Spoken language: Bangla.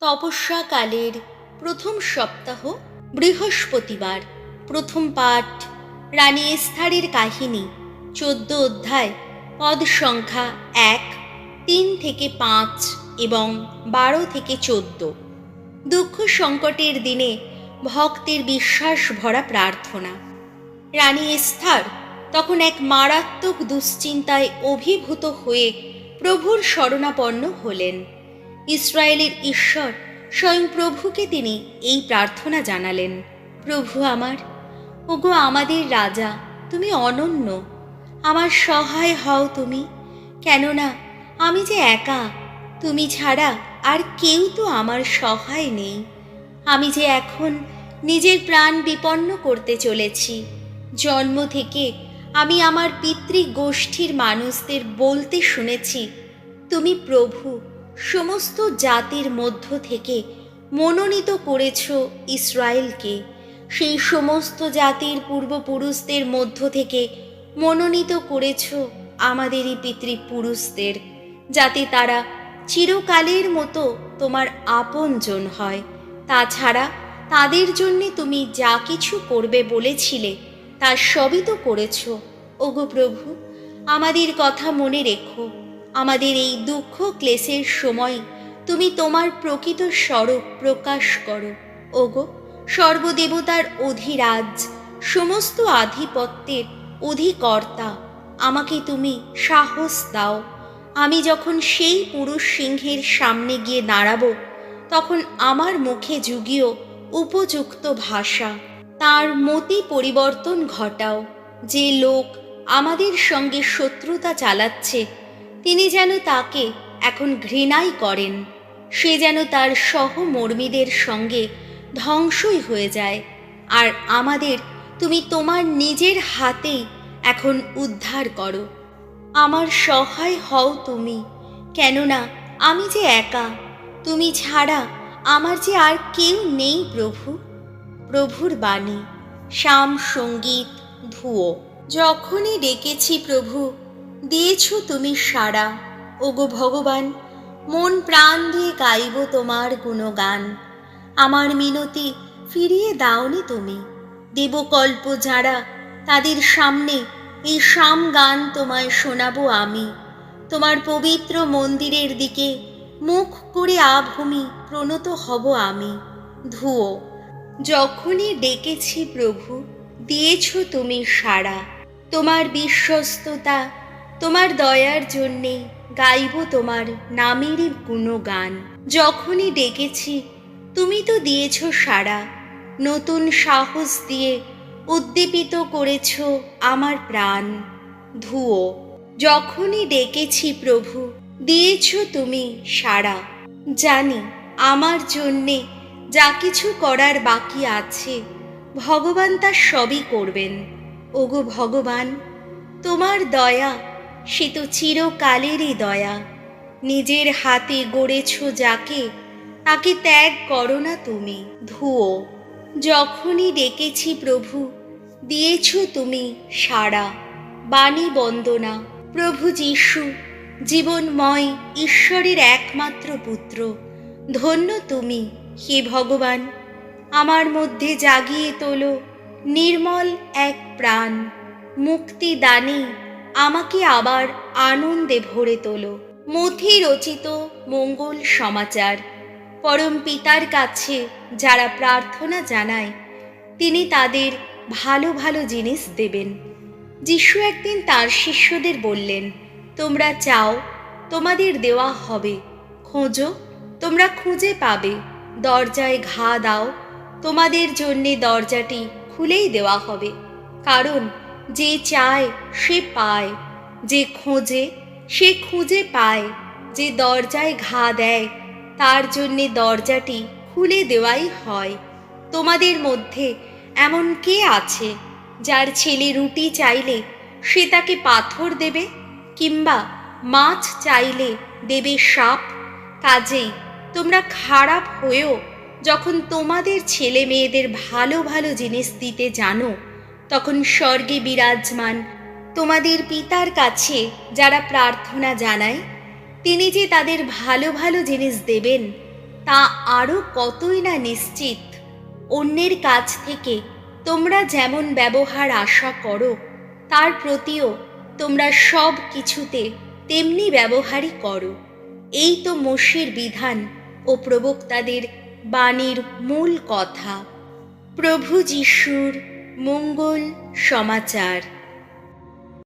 তপস্যাকালের প্রথম সপ্তাহ, বৃহস্পতিবার। প্রথম পাঠ রানী এস্থারের কাহিনী, 14 অধ্যায়, পদ সংখ্যা 1, 3 থেকে 5 এবং 12 থেকে 14। দুঃখ সংকটের দিনে ভক্তের বিশ্বাস ভরা প্রার্থনা। রানী এস্থার তখন এক মারাত্মক দুশ্চিন্তায় অভিভূত হয়ে প্রভুর শরণাপন্ন হলেন। ইসরায়েলের ঈশ্বর স্বয়ং প্রভুকে তিনি এই প্রার্থনা জানালেন: প্রভু আমার, ওগো আমাদের রাজা, তুমি অনন্য, আমার সহায় হও তুমি, কেননা আমি যে একা, তুমি ছাড়া আর কেউ তো আমার সহায় নেই। আমি যে এখন নিজের প্রাণ বিপন্ন করতে চলেছি। জন্ম থেকে আমি আমার পিতৃগোষ্ঠীর মানুষদের বলতে শুনেছি, তুমি প্রভু সমস্ত জাতির মধ্য থেকে মনোনীত করেছ ইসরায়েলকে। সেই সমস্ত জাতির পূর্বপুরুষদের মধ্য থেকে মনোনীত করেছ আমাদেরই পিতৃপুরুষদের, যাতে তারা চিরকালের মতো তোমার আপনজন হয়। তাছাড়া তাদের জন্যে তুমি যা কিছু করবে বলেছিলে তা সবই তো করেছ। ওগো প্রভু, আমাদের কথা মনে রেখো। আমাদের এই দুঃখ ক্লেশের সময় তুমি তোমার প্রকৃত স্বরূপ প্রকাশ করো। ওগো সর্বদেবতার অধিরাজ, সমস্ত আধিপত্যের অধিকর্তা, আমাকে তুমি সাহস দাও। আমি যখন সেই পুরুষ সিংহের সামনে গিয়ে দাঁড়াবো, তখন আমার মুখে যুগীয় উপযুক্ত ভাষা, তার মতি পরিবর্তন ঘটাও। যে লোক আমাদের সঙ্গে শত্রুতা চালাচ্ছে, তিনি যেন তাকে এখন ঘৃণাই করেন। সে যেন তার সহমর্মীদের সঙ্গে ধ্বংসই হয়ে যায়। আর আমাদের তুমি তোমার নিজের হাতেই এখন উদ্ধার করো। আমার সহায় হও তুমি, কেননা আমি যে একা, তুমি ছাড়া আমার যে আর কেউ নেই প্রভু। প্রভুর বাণী, শাম সঙ্গীত, ধুয়ো। যখনই ডেকেছি প্রভু, দিয়েছ তুমি সাড়া। ওগো ভগবান, মন প্রাণ দিয়ে গাইব তোমার গুণগান। আমার মিনতি ফিরিয়ে দাওনি তুমি। দেবকল্প যারা, তাদের সামনে এই শাম গান তোমায় শোনাবো আমি। তোমার পবিত্র মন্দিরের দিকে মুখ করে আভূমি প্রণত হব আমি। ধুয়ো। যখনই ডেকেছি প্রভু, দিয়েছ তুমি সাড়া। তোমার বিশ্বস্ততা, তোমার দয়ার জন্যে গাইব তোমার নামেরই গুণগান। যখনই ডেকেছি তুমি তো দিয়েছ সাড়া, নতুন সাহস দিয়ে উদ্দীপিত করেছ আমার প্রাণ। ধুয়ো। যখনই ডেকেছি প্রভু, দিয়েছ তুমি সাড়া। জানি আমার জন্যে যা কিছু করার বাকি আছে, ভগবান তা সবই করবেন। ওগো ভগবান, তোমার দয়া সে তো চিরকালেরই দয়া। নিজের হাতে গড়েছ যাকে, তাকে ত্যাগ করো না তুমি। ধুয়ো। যখনই ডেকেছি প্রভু, দিয়েছ তুমি সাড়া। বাণী বন্দনা। প্রভু যিশু, জীবনময় ঈশ্বরের একমাত্র পুত্র, ধন্য তুমি হে ভগবান। আমার মধ্যে জাগিয়ে তোলো নির্মল এক প্রাণ। মুক্তি দানে আমাকে আবার আনন্দে ভরে তোলো। মথি রচিত মঙ্গল সমাচার। পরম পিতার কাছে যারা প্রার্থনা জানায়, তিনি তাদের ভালো ভালো জিনিস দেবেন। যিশু একদিন তার শিষ্যদের বললেন, তোমরা চাও, তোমাদের দেওয়া হবে। খোঁজো, তোমরা খুঁজে পাবে। দরজায় ঘা দাও, তোমাদের জন্যে দরজাটি খুলেই দেওয়া হবে। কারণ যে চায় সে পায়, যে খোঁজে সে খুঁজে পায়, যে দরজায় ঘা দেয় তার জন্যে দরজাটি খুলে দেওয়াই হয়। তোমাদের মধ্যে এমন কে আছে, যার ছেলে রুটি চাইলে সে তাকে পাথর দেবে, কিংবা মাছ চাইলে দেবে সাপ? কাজেই তোমরা খারাপ হয়েও যখন তোমাদের ছেলে মেয়েদের ভালো ভালো জিনিস দিতে জানো, তখন স্বর্গে বিরাজমান তোমাদের পিতার কাছে যারা প্রার্থনা জানায়, তিনি যে তাদের ভালো ভালো জিনিস দেবেন তা আরও কতই না নিশ্চিত। অন্যের কাছ থেকে তোমরা যেমন ব্যবহার আশা করো, তার প্রতিও তোমরা সব কিছুতে তেমনি ব্যবহারই করো। এই তো মোশির বিধান ও প্রবক্তাদের বাণীর মূল কথা। প্রভু যিশুর মঙ্গল সমাচার।